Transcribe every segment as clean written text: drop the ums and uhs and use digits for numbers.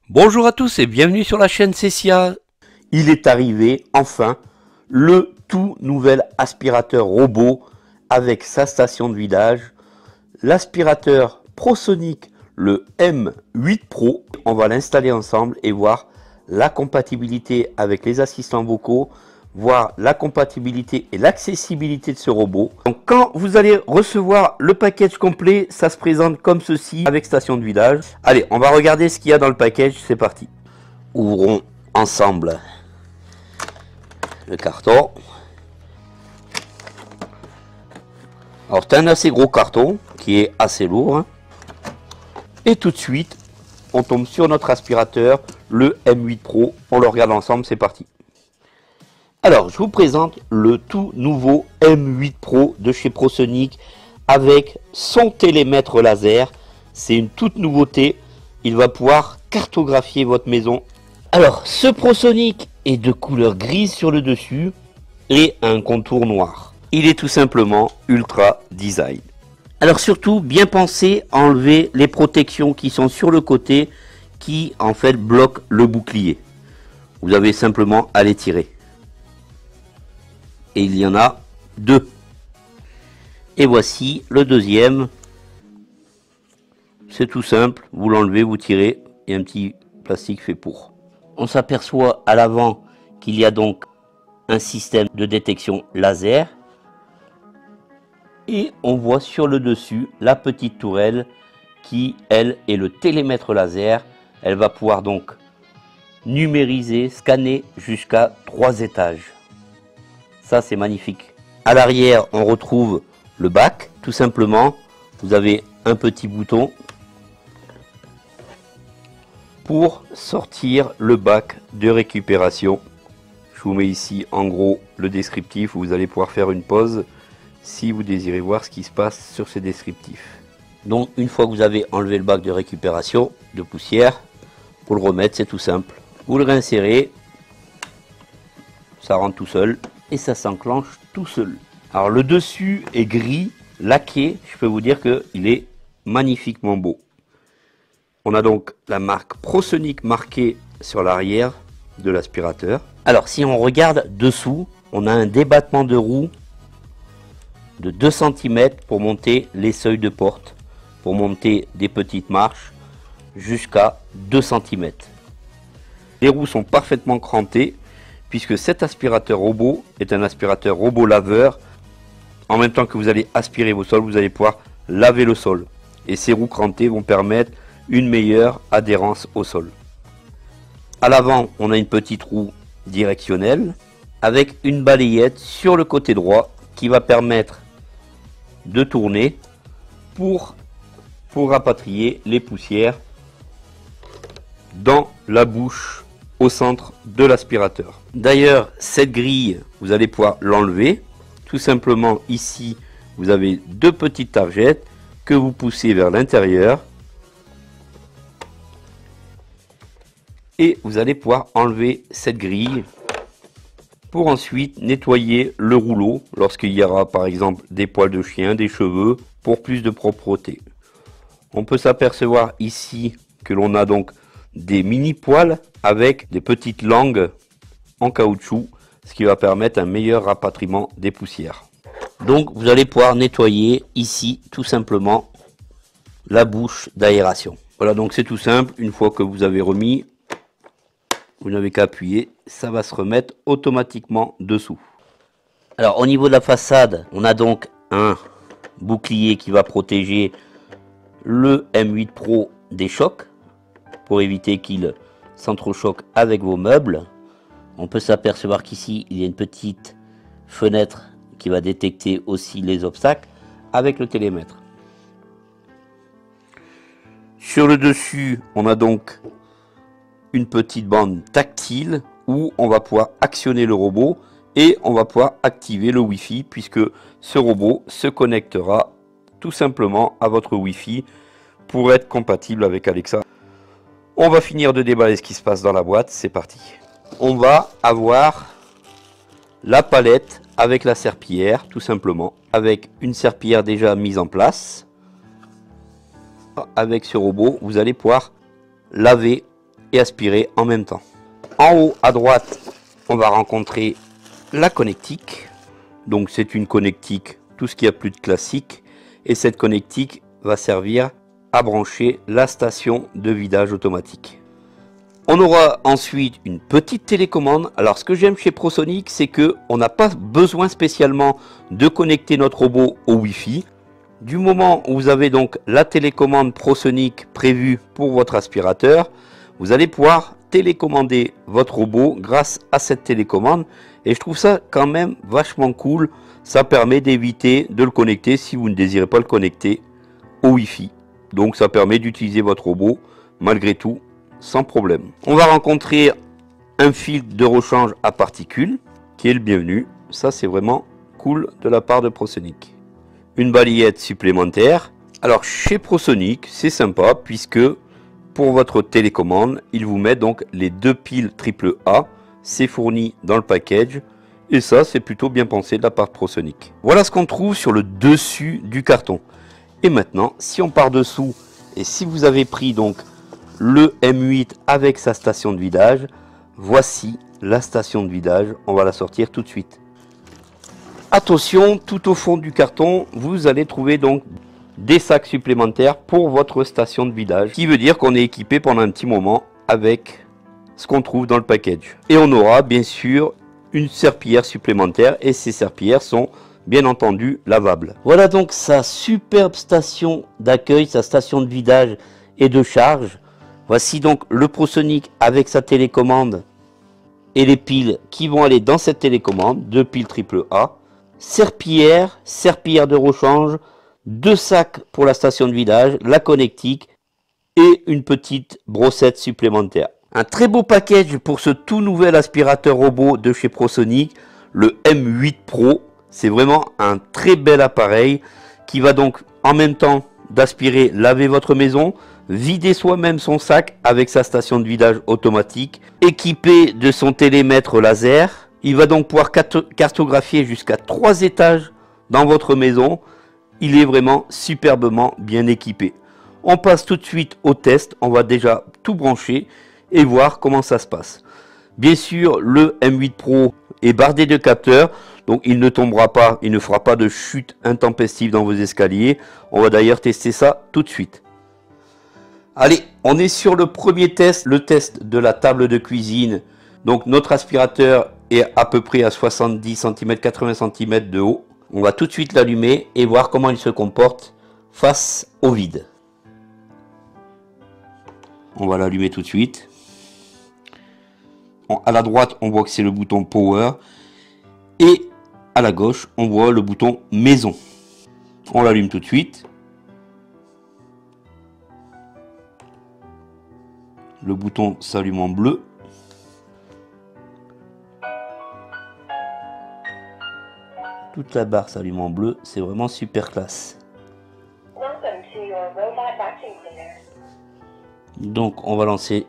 Bonjour à tous et bienvenue sur la chaîne Cessia. Il est arrivé enfin le tout nouvel aspirateur robot avec sa station de vidage, l'aspirateur ProSonic, le M8 Pro. On va l'installer ensemble et voir la compatibilité avec les assistants vocaux, voir la compatibilité et l'accessibilité de ce robot. Donc quand vous allez recevoir le package complet, ça se présente comme ceci avec station de vidage. Allez, on va regarder ce qu'il y a dans le package, c'est parti. Ouvrons ensemble le carton. Alors c'est un assez gros carton qui est assez lourd, hein. Et tout de suite on tombe sur notre aspirateur, le M8 Pro. On le regarde ensemble, c'est parti. Alors je vous présente le tout nouveau M8 Pro de chez ProSonic avec son télémètre laser. C'est une toute nouveauté, il va pouvoir cartographier votre maison. Alors ce ProSonic est de couleur grise sur le dessus et un contour noir. Il est tout simplement ultra design. Alors surtout bien penser à enlever les protections qui sont sur le côté qui en fait bloquent le bouclier. Vous avez simplement à les tirer. Et il y en a deux. Et voici le deuxième. C'est tout simple, vous l'enlevez, vous tirez et un petit plastique fait pour. On s'aperçoit à l'avant qu'il y a donc un système de détection laser. Et on voit sur le dessus la petite tourelle qui, elle, est le télémètre laser. Elle va pouvoir donc numériser, scanner jusqu'à 3 étages. Ça, c'est magnifique. À l'arrière, on retrouve le bac. Tout simplement, vous avez un petit bouton pour sortir le bac de récupération. Je vous mets ici en gros le descriptif où vous allez pouvoir faire une pause si vous désirez voir ce qui se passe sur ces descriptifs. Donc une fois que vous avez enlevé le bac de récupération de poussière, pour le remettre c'est tout simple. Vous le réinsérez, ça rentre tout seul et ça s'enclenche tout seul. Alors le dessus est gris, laqué, je peux vous dire qu'il est magnifiquement beau. On a donc la marque ProSonic marquée sur l'arrière de l'aspirateur. Alors si on regarde dessous, on a un débattement de roue de 2 cm pour monter les seuils de porte, pour monter des petites marches jusqu'à 2 cm. Les roues sont parfaitement crantées puisque cet aspirateur robot est un aspirateur robot laveur. En même temps que vous allez aspirer vos sols, vous allez pouvoir laver le sol. Et ces roues crantées vont permettre une meilleure adhérence au sol. À l'avant, on a une petite roue directionnelle avec une balayette sur le côté droit qui va permettre de tourner pour rapatrier les poussières dans la bouche au centre de l'aspirateur. D'ailleurs, cette grille, vous allez pouvoir l'enlever. Tout simplement, ici, vous avez 2 petites targettes que vous poussez vers l'intérieur. Et vous allez pouvoir enlever cette grille pour ensuite nettoyer le rouleau lorsqu'il y aura par exemple des poils de chien, des cheveux, pour plus de propreté. On peut s'apercevoir ici que l'on a donc des mini poils avec des petites langues en caoutchouc, ce qui va permettre un meilleur rapatriement des poussières. Donc vous allez pouvoir nettoyer ici tout simplement la bouche d'aération. Voilà, donc c'est tout simple, une fois que vous avez remis, vous n'avez qu'à appuyer, ça va se remettre automatiquement dessous. Alors au niveau de la façade, on a donc un bouclier qui va protéger le M8 Pro des chocs pour éviter qu'il s'entrechoque avec vos meubles. On peut s'apercevoir qu'ici il y a une petite fenêtre qui va détecter aussi les obstacles avec le télémètre. Sur le dessus, on a donc une petite bande tactile où on va pouvoir actionner le robot et on va pouvoir activer le Wi-Fi puisque ce robot se connectera tout simplement à votre Wi-Fi pour être compatible avec Alexa. On va finir de déballer ce qui se passe dans la boîte, c'est parti. On va avoir la palette avec la serpillière, tout simplement, avec une serpillière déjà mise en place. Avec ce robot, vous allez pouvoir laver et aspirer en même temps. En haut à droite, on va rencontrer la connectique. Donc c'est une connectique, tout ce qui a plus de classique. Et cette connectique va servir à brancher la station de vidage automatique. On aura ensuite une petite télécommande. Alors ce que j'aime chez ProSonic, c'est que on n'a pas besoin spécialement de connecter notre robot au Wi-Fi. Du moment où vous avez donc la télécommande ProSonic prévue pour votre aspirateur, vous allez pouvoir télécommander votre robot grâce à cette télécommande. Et je trouve ça quand même vachement cool. Ça permet d'éviter de le connecter si vous ne désirez pas le connecter au Wi-Fi. Donc ça permet d'utiliser votre robot malgré tout sans problème. On va rencontrer un filtre de rechange à particules qui est le bienvenu. Ça c'est vraiment cool de la part de ProSonic. Une balayette supplémentaire. Alors chez ProSonic c'est sympa puisque pour votre télécommande ils vous mettent donc les deux piles AAA. C'est fourni dans le package. Et ça c'est plutôt bien pensé de la part de ProSonic. Voilà ce qu'on trouve sur le dessus du carton. Et maintenant si on part dessous et si vous avez pris donc le M8 avec sa station de vidage, voici la station de vidage, on va la sortir tout de suite. Attention, tout au fond du carton, vous allez trouver donc des sacs supplémentaires pour votre station de vidage, ce qui veut dire qu'on est équipé pendant un petit moment avec ce qu'on trouve dans le package. Et on aura bien sûr une serpillière supplémentaire et ces serpillières sont bien entendu lavables. Voilà donc sa superbe station d'accueil, sa station de vidage et de charge. Voici donc le ProSonic avec sa télécommande et les piles qui vont aller dans cette télécommande, deux piles AAA, serpillière de rechange, deux sacs pour la station de vidage, la connectique et une petite brossette supplémentaire. Un très beau package pour ce tout nouvel aspirateur robot de chez ProSonic, le M8 Pro. C'est vraiment un très bel appareil qui va donc en même temps d'aspirer, laver votre maison, vider soi-même son sac avec sa station de vidage automatique, équipé de son télémètre laser. Il va donc pouvoir cartographier jusqu'à 3 étages dans votre maison. Il est vraiment superbement bien équipé. On passe tout de suite au test. On va déjà tout brancher et voir comment ça se passe. Bien sûr, le M8 Pro est bardé de capteurs. Donc il ne tombera pas, il ne fera pas de chute intempestive dans vos escaliers. On va d'ailleurs tester ça tout de suite. Allez, on est sur le premier test, le test de la table de cuisine. Donc notre aspirateur est à peu près à 70 cm, 80 cm de haut. On va tout de suite l'allumer et voir comment il se comporte face au vide. On va l'allumer tout de suite. À la droite, on voit que c'est le bouton Power. Et à la gauche, on voit le bouton Maison. On l'allume tout de suite. Le bouton s'allume en bleu. Toute la barre s'allume en bleu. C'est vraiment super classe. Donc on va lancer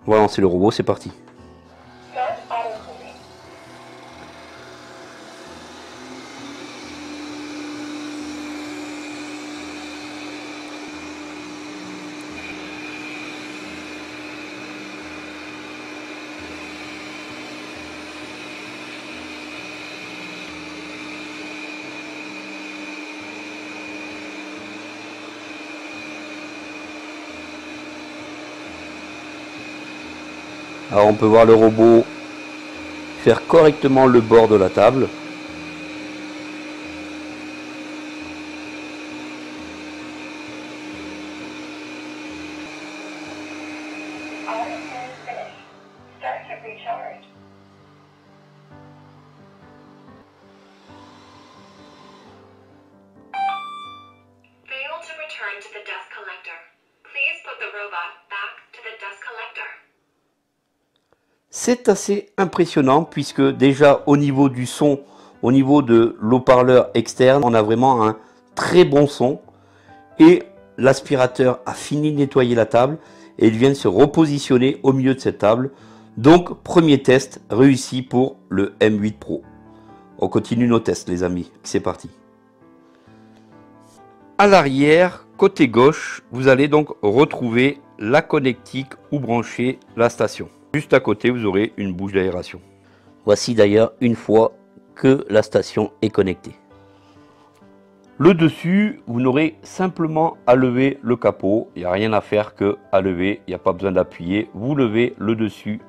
le robot. C'est parti. Alors on peut voir le robot faire correctement le bord de la table. C'est assez impressionnant puisque déjà au niveau du son, au niveau de l'haut-parleur externe, on a vraiment un très bon son. Et l'aspirateur a fini de nettoyer la table et il vient de se repositionner au milieu de cette table. Donc premier test réussi pour le M8 Pro. On continue nos tests les amis, c'est parti. À l'arrière, côté gauche, vous allez donc retrouver la connectique où brancher la station. Juste à côté, vous aurez une bouche d'aération. Voici d'ailleurs une fois que la station est connectée. Le dessus, vous n'aurez simplement à lever le capot. Il n'y a rien à faire que à lever, il n'y a pas besoin d'appuyer. Vous levez le dessus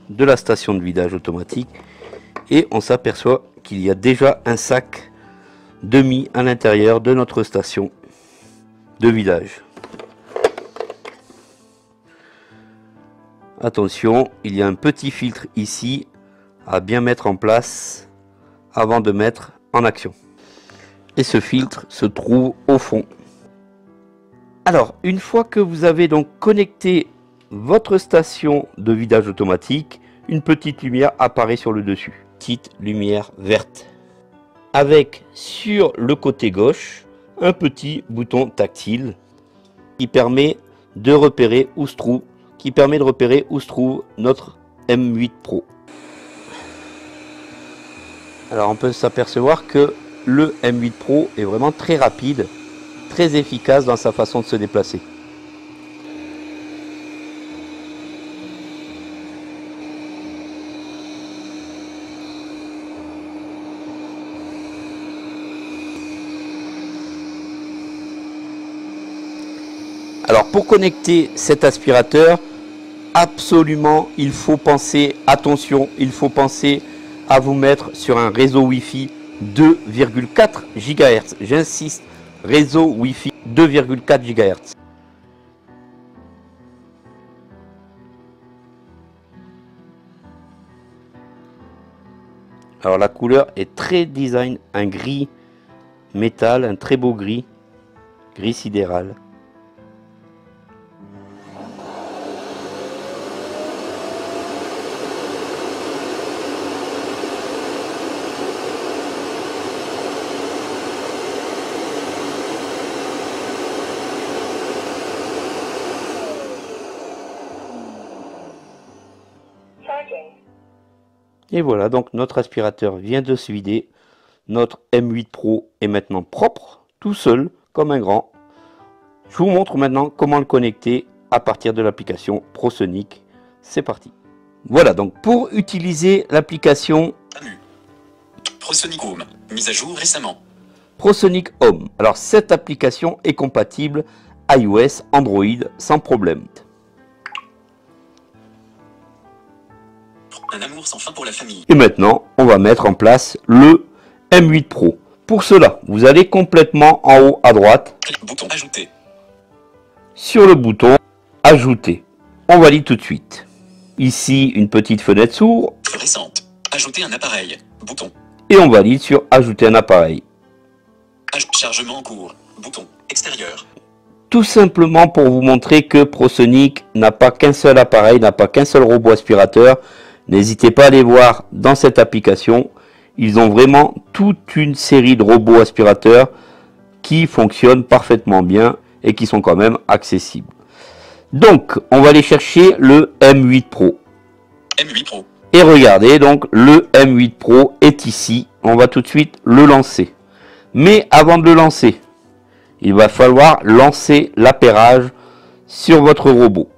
de la station de vidage automatique et on s'aperçoit qu'il y a déjà un sac demi à l'intérieur de notre station de vidage. Attention, il y a un petit filtre ici à bien mettre en place avant de mettre en action. Et ce filtre se trouve au fond. Alors, une fois que vous avez donc connecté votre station de vidage automatique, une petite lumière apparaît sur le dessus. Petite lumière verte. Avec sur le côté gauche un petit bouton tactile qui permet de repérer où se trouve notre M8 Pro. Alors on peut s'apercevoir que le M8 Pro est vraiment très rapide, très efficace dans sa façon de se déplacer. Alors pour connecter cet aspirateur, absolument il faut penser, attention, il faut penser à vous mettre sur un réseau Wi-Fi 2,4 GHz. J'insiste, réseau Wi-Fi 2,4 GHz. Alors la couleur est très design, un gris métal, un très beau gris sidéral. Et voilà, donc notre aspirateur vient de se vider. Notre M8 Pro est maintenant propre, tout seul, comme un grand. Je vous montre maintenant comment le connecter à partir de l'application ProSonic. C'est parti. Voilà, donc pour utiliser l'application ProSonic Home, mise à jour récemment. ProSonic Home. Alors cette application est compatible iOS, Android sans problème. Un amour sans fin pour la famille. Et maintenant, on va mettre en place le M8 Pro. Pour cela, vous allez complètement en haut à droite. Bouton ajouter. Sur le bouton ajouter. On valide tout de suite. Ici, une petite fenêtre s'ouvre. Récente. Ajouter un appareil. Bouton. Et on valide sur ajouter un appareil. Chargement en cours. Bouton. Extérieur. Tout simplement pour vous montrer que ProSonic n'a pas qu'un seul appareil, n'a pas qu'un seul robot aspirateur. N'hésitez pas à aller voir dans cette application. Ils ont vraiment toute une série de robots aspirateurs qui fonctionnent parfaitement bien et qui sont quand même accessibles. Donc, on va aller chercher le M8 Pro. M8 Pro. Et regardez, donc le M8 Pro est ici. On va tout de suite le lancer. Mais avant de le lancer, il va falloir lancer l'appairage sur votre robot.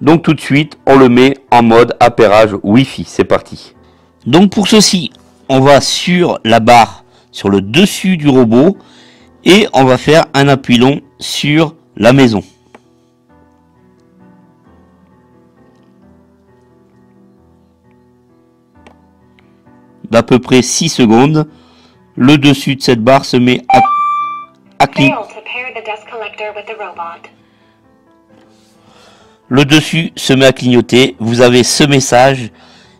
Donc tout de suite, on le met en mode appairage Wi-Fi. C'est parti. Donc pour ceci, on va sur la barre, sur le dessus du robot, et on va faire un appui long sur la maison. D'à peu près 6 secondes, le dessus de cette barre se met à clignoter. Le dessus se met à clignoter, vous avez ce message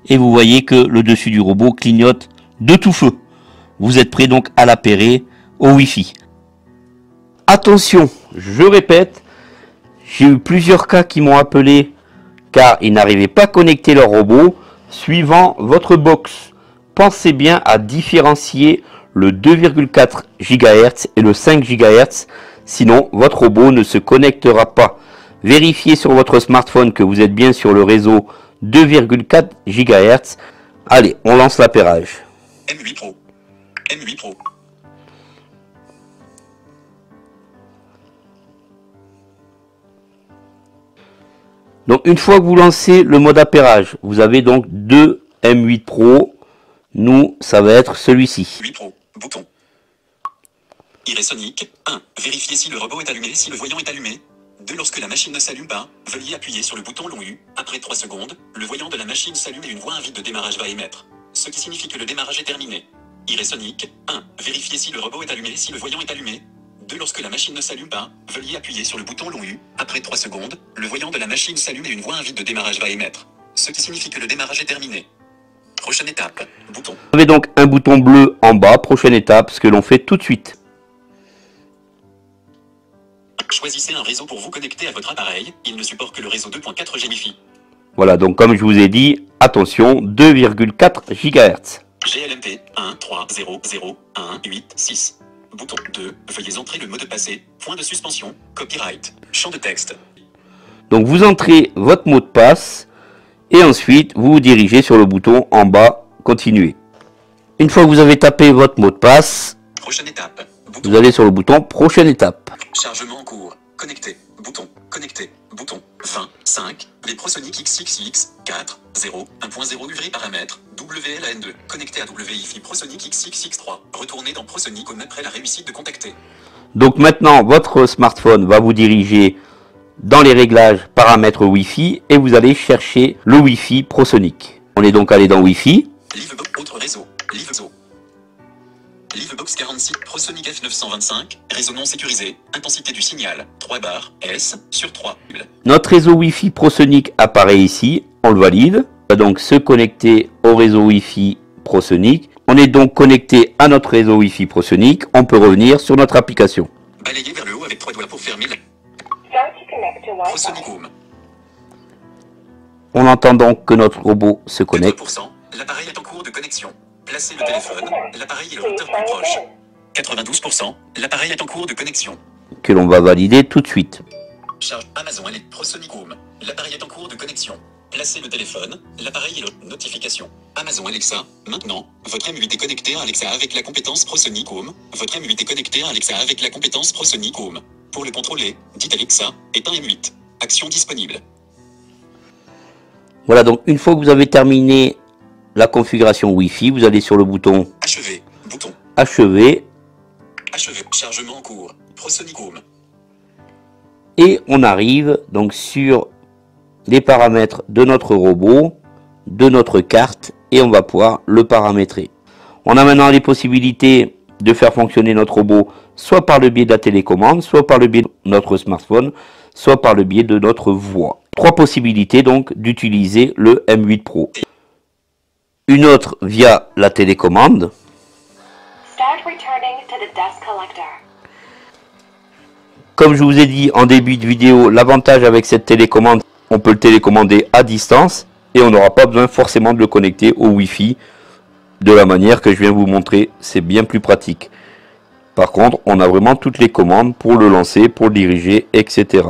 et vous voyez que le dessus du robot clignote de tout feu. Vous êtes prêt donc à l'appairer au Wi-Fi. Attention, je répète, j'ai eu plusieurs cas qui m'ont appelé car ils n'arrivaient pas à connecter leur robot suivant votre box. Pensez bien à différencier le 2,4 GHz et le 5 GHz, sinon votre robot ne se connectera pas. Vérifiez sur votre smartphone que vous êtes bien sur le réseau 2,4 GHz. Allez, on lance l'appairage. M8 Pro. M8 Pro. Donc une fois que vous lancez le mode appairage, vous avez donc deux M8 Pro. Nous, ça va être celui-ci. 8 Pro. Bouton. Iresonic. 1. Vérifier si le robot est allumé, si le voyant est allumé. 2. Lorsque la machine ne s'allume pas, veuillez appuyer sur le bouton long U. Après 3 secondes, le voyant de la machine s'allume et une voix invite de démarrage va émettre. Ce qui signifie que le démarrage est terminé. Iresonic. 1. Vérifier si le robot est allumé, si le voyant est allumé. 2. Lorsque la machine ne s'allume pas, veuillez appuyer sur le bouton long U. Après 3 secondes, le voyant de la machine s'allume et une voix invite de démarrage va émettre. Ce qui signifie que le démarrage est terminé. Prochaine étape. Bouton. Vous avez donc un bouton bleu en bas. Prochaine étape, ce que l'on fait tout de suite. Choisissez un réseau pour vous connecter à votre appareil. Il ne supporte que le réseau 2.4G Wi-Fi. Voilà, donc comme je vous ai dit, attention, 2,4 GHz. GLMP 1300186. Bouton 2. Veuillez entrer le mot de passe. Point de suspension. Copyright. Champ de texte. Donc vous entrez votre mot de passe et ensuite vous vous dirigez sur le bouton en bas, continuer. Une fois que vous avez tapé votre mot de passe, Prochaine étape. Bouton. vous allez sur le bouton prochaine étape. Chargement en cours. Connecté. Bouton. Connecté. Bouton. 20. 5. Les ProSonic XXX. 4. 0. 1.0 UV paramètres. WLAN2. Connecté à WiFi ProSonic XXX3. Retournez dans ProSonic Home après la réussite de contacter. Donc maintenant votre smartphone va vous diriger dans les réglages paramètres Wi-Fi et vous allez chercher le Wi-Fi ProSonic. On est donc allé dans Wi-Fi. Livebox. Autre réseau. Livebox. Livebox 46. ProSonic F925. Réseau non sécurisé. Intensité du signal. 3 bars. S sur 3. Notre réseau Wi-Fi ProSonic apparaît ici. On le valide. On va donc se connecter au réseau Wi-Fi ProSonic. On est donc connecté à notre réseau Wi-Fi ProSonic. On peut revenir sur notre application. Balayez vers le haut avec 3 doigts pour fermer la ProSonic Home. On entend donc que notre robot se connecte. 80%. L'appareil est en cours de connexion. Placez le téléphone. L'appareil et le routeur plus proche. 92%. L'appareil est en cours de connexion. Que l'on va valider tout de suite. Charge Amazon et ProSonic Home. L'appareil est en cours de connexion. Placez le téléphone, l'appareil et le notification. Amazon Alexa. Maintenant, votre M8 est connecté à Alexa avec la compétence ProSonic Home. Votre M8 est connecté à Alexa avec la compétence ProSonic Home. Pour le contrôler, dites Alexa, éteins M8. Action disponible. Voilà, donc une fois que vous avez terminé la configuration Wi-Fi, vous allez sur le bouton Achever. Bouton. Achever Achever. Chargement en cours. ProSonic Home. et on arrive donc sur les paramètres de notre robot, de notre carte et on va pouvoir le paramétrer. On a maintenant les possibilités de faire fonctionner notre robot soit par le biais de la télécommande, soit par le biais de notre smartphone, soit par le biais de notre voix. 3 possibilités donc d'utiliser le M8 Pro. Une autre via la télécommande. Start returning to the dust collector. Comme je vous ai dit en début de vidéo, l'avantage avec cette télécommande, on peut le télécommander à distance et on n'aura pas besoin forcément de le connecter au Wi-Fi de la manière que je viens vous montrer. C'est bien plus pratique. Par contre, on a vraiment toutes les commandes pour le lancer, pour le diriger, etc.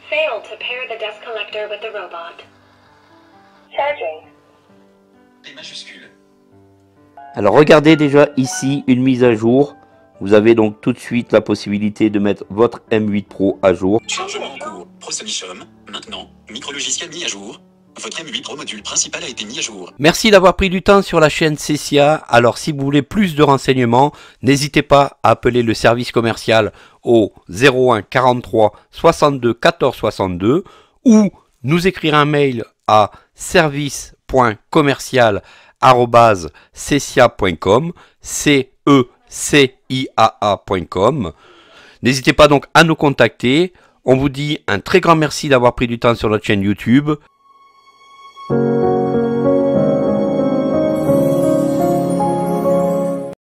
Failed to pair the dust collector with the robot. Charging. P majuscule. Alors regardez déjà ici une mise à jour. Vous avez donc tout de suite la possibilité de mettre votre M8 Pro à jour. Chargement en cours. ProSonic Home. Maintenant, micro-logiciel mis à jour. Votre M8 Pro module principal a été mis à jour. Merci d'avoir pris du temps sur la chaîne Cecia. Alors si vous voulez plus de renseignements, n'hésitez pas à appeler le service commercial au 01 43 62 14 62 ou nous écrire un mail à service.commercial@cecia.com CECIAA.com. N'hésitez pas donc à nous contacter. On vous dit un très grand merci d'avoir pris du temps sur notre chaîne YouTube.